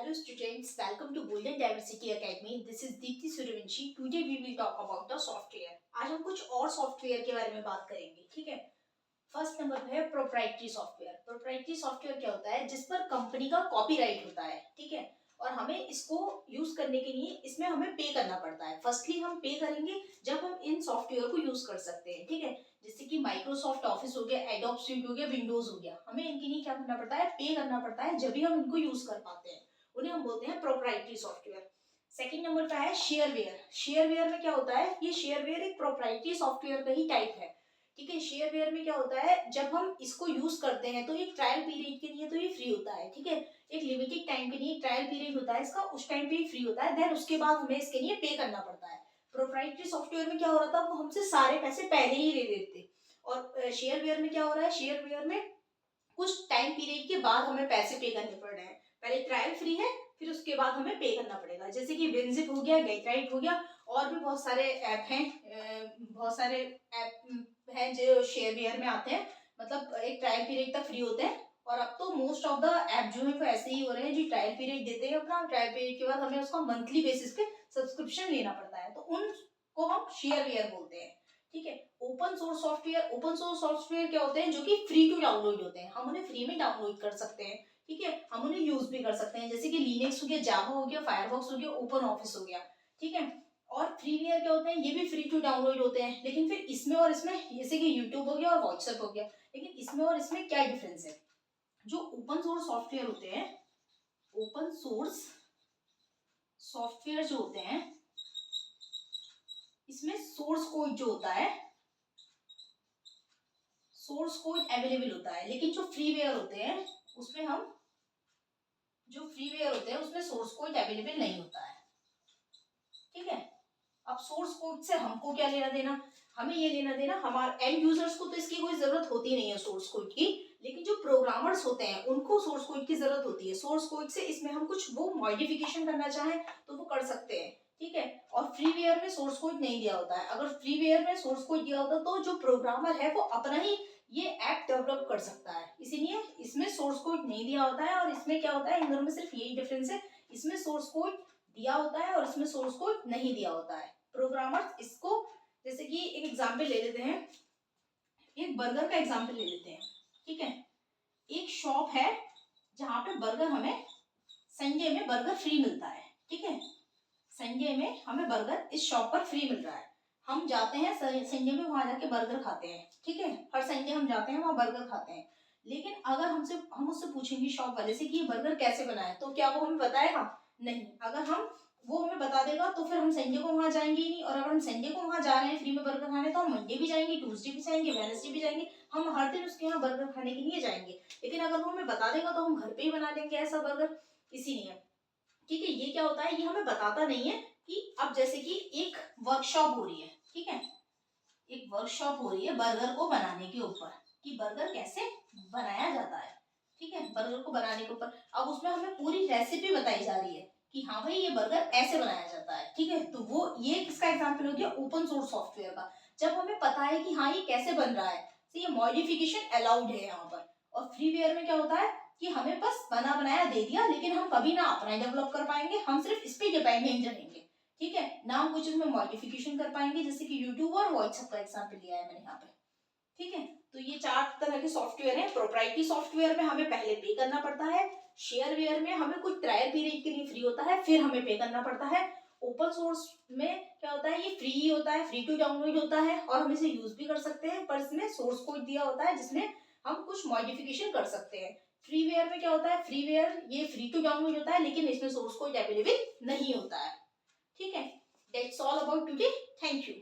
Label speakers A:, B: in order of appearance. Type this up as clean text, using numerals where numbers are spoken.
A: Hello students, welcome to Golden Diversity Academy. This is Deepti Suryavanshi. Today we will talk about the software. आज हम कुछ और software के बारे में बात करेंगे, ठीक है। फर्स्ट नंबर पे है प्रोप्राइटरी सॉफ्टवेयर। प्रोप्राइटरी सॉफ्टवेयर क्या होता है? जिस पर कंपनी का कॉपीराइट होता है, ठीक है, और हमें इसको यूज करने के लिए इसमें हमें पे करना पड़ता है। फर्स्टली हम पे करेंगे जब हम इन सॉफ्टवेयर को यूज कर सकते हैं, ठीक है। जैसे कि माइक्रोसॉफ्ट ऑफिस हो गया, एडोब स्यूट हो गया, विंडोज हो गया, हमें इनके लिए क्या करना पड़ता है? पे करना पड़ता है, जब भी हम इनको यूज कर पाते हैं। उन्हें हम बोलते हैं प्रोप्राइटरी सॉफ्टवेयर। सेकंड नंबर पे है शेयरवेयर। शेयरवेयर में क्या होता है? ये शेयरवेयर एक प्रोप्राइटरी सॉफ्टवेयर का ही टाइप है, ठीक है। शेयरवेयर में क्या होता है? जब हम इसको यूज करते हैं तो एक ट्रायल पीरियड के लिए तो ये फ्री होता है, ठीक है। एक लिमिटेड टाइम के लिए ट्रायल पीरियड होता है इसका, उस टाइम पे ही फ्री होता है, देन उसके बाद हमें इसके लिए पे करना पड़ता है। प्रोप्राइटरी सॉफ्टवेयर में क्या हो रहा था? वो हमसे सारे पैसे पहले ही ले लेते। और शेयरवेयर में क्या हो रहा है? शेयरवेयर में कुछ टाइम पीरियड के बाद हमें पैसे पे करने पड़ रहे हैं। पहले ट्रायल फ्री है, फिर उसके बाद हमें पे करना पड़ेगा। जैसे कि विनजिप हो गया, गेटराइट हो गया, और भी बहुत सारे ऐप हैं, बहुत सारे ऐप हैं जो शेयरवेयर में आते हैं। मतलब एक ट्रायल पीरियड तक फ्री होते हैं, और अब तो मोस्ट ऑफ द ऐप जो है वो ऐसे ही हो रहे हैं जो ट्रायल पीरियड देते हैं अपना, ट्रायल पीरियड के बाद हमें उसका मंथली बेसिस पे सब्सक्रिप्शन लेना पड़ता है, तो उनको हम शेयरवेयर बोलते हैं, ठीक है। Open source software. Open source software क्या होते हैं? जो कि फ्री टू डाउनलोड होते हैं, हम उन्हें फ्री में डाउनलोड कर सकते हैं, ठीक है। हम उन्हें यूज भी कर सकते हैं, जैसे कि लिनक्स हो गया, जावा हो गया, फायरफॉक्स हो गया, ओपन ऑफिस हो गया, ठीक है। और फ्रीवेयर क्या होते हैं? ये भी फ्री टू डाउनलोड होते हैं, लेकिन फिर इसमें और इसमें, जैसे कि यूट्यूब हो गया और व्हाट्सएप हो गया, लेकिन इसमें और इसमें क्या डिफरेंस है? जो ओपन सोर्स सॉफ्टवेयर होते हैं, ओपन सोर्स सॉफ्टवेयर जो होते हैं, इसमें सोर्स कोड जो होता है, सोर्स कोड अवेलेबल होता है, लेकिन जो फ्रीवेयर होते हैं उसमें हम, जो फ्रीवेयर होते हैं उसमें सोर्स कोड अवेलेबल नहीं होता है, ठीक है। अब सोर्स कोड से हमको क्या लेना देना? हमें ये लेना देना, हमारे एंड यूजर्स को तो इसकी कोई जरूरत होती नहीं है सोर्स कोड की, लेकिन जो प्रोग्रामर्स होते हैं उनको सोर्स कोड की जरूरत होती है। सोर्स कोड से इसमें हम कुछ वो मॉडिफिकेशन करना चाहें तो वो कर सकते हैं, ठीक है। और फ्रीवेयर में सोर्स कोड नहीं दिया होता है। अगर फ्रीवेयर में सोर्स कोड दिया होता तो जो प्रोग्रामर है वो अपना ही ये ऐप डेवलप कर सकता है, इसीलिए इसमें सोर्स कोड नहीं दिया होता है। और इसमें क्या होता है? इन दोनों में सिर्फ यही डिफरेंस है, इसमें सोर्स कोड दिया होता है और इसमें सोर्स कोड नहीं दिया होता है। प्रोग्रामर्स इसको, जैसे कि एक एग्जांपल ले लेते हैं, एक बर्गर का एग्जांपल ले लेते हैं, ठीक है। एक शॉप है जहां पे बर्गर हमें संडे में बर्गर फ्री मिलता है, ठीक है। संडे में हमें बर्गर इस शॉप पर फ्री मिल रहा है, हम जाते हैं संडे में वहां जाके बर्गर खाते हैं, ठीक है। हर संडे हम जाते हैं वहां बर्गर खाते हैं। लेकिन अगर हम उससे पूछेंगे शॉप वाले से कि ये बर्गर कैसे बना है, तो क्या वो हमें बताएगा? नहीं। अगर हम, वो हमें बता देगा तो फिर हम संडे को वहां जाएंगे ही नहीं। और अगर हम संडे को वहां जा रहे हैं फ्री में बर्गर खाने, तो हम मंडे भी जाएंगे, ट्यूसडे भी जाएंगे, वेडनेसडे भी जाएंगे, हम हर दिन उसके यहाँ बर्गर खाने के लिए जाएंगे। लेकिन अगर वो हमें बता देगा तो हम घर पे ही बना लेंगे ऐसा बर्गर, इसीलिए, ठीक है। ये क्या होता है? ये हमें बताता नहीं है कि अब जैसे कि एक वर्कशॉप हो रही है, ठीक है, एक वर्कशॉप हो रही है बर्गर को बनाने के ऊपर, कि बर्गर कैसे बनाया जाता है, ठीक है, बर्गर को बनाने के ऊपर। अब उसमें हमें पूरी रेसिपी बताई जा रही है कि हाँ भाई ये बर्गर ऐसे बनाया जाता है, ठीक है। तो वो, ये किसका एग्जाम्पल हो गया? ओपन सोर्स सॉफ्टवेयर का। जब हमें पता है कि हाँ ये कैसे बन रहा है, तो ये मॉडिफिकेशन अलाउड है यहाँ पर। और फ्रीवेयर में क्या होता है कि हमें बस बना बनाया दे दिया, लेकिन हम कभी ना अपना डेवलप कर पाएंगे, हम सिर्फ इस पे डिपेंडेंट रहेंगे, ठीक है ना, हम कुछ इसमें मॉडिफिकेशन कर पाएंगे, जैसे कि यूट्यूब और व्हाट्सएप का एग्जांपल लिया है मैंने यहाँ पे, ठीक है। तो ये 4 तरह के सॉफ्टवेयर हैं। प्रोप्राइटरी सॉफ्टवेयर में हमें पहले पे करना पड़ता है, शेयरवेयर में हमें कुछ ट्रायल पीरियड के लिए फ्री होता है, फिर हमें पे करना पड़ता है। ओपन सोर्स में क्या होता है? ये फ्री ही होता है, फ्री टू डाउनलोड होता है, और हम इसे यूज भी कर सकते हैं, पर इसमें सोर्स कोड दिया होता है जिसमें हम कुछ मॉडिफिकेशन कर सकते हैं। फ्रीवेयर में क्या होता है? फ्रीवेयर ये फ्री टू डाउनलोड होता है, लेकिन इसमें सोर्स कोड अवेलेबल नहीं होता है, ठीक है। That's all about today. Thank you.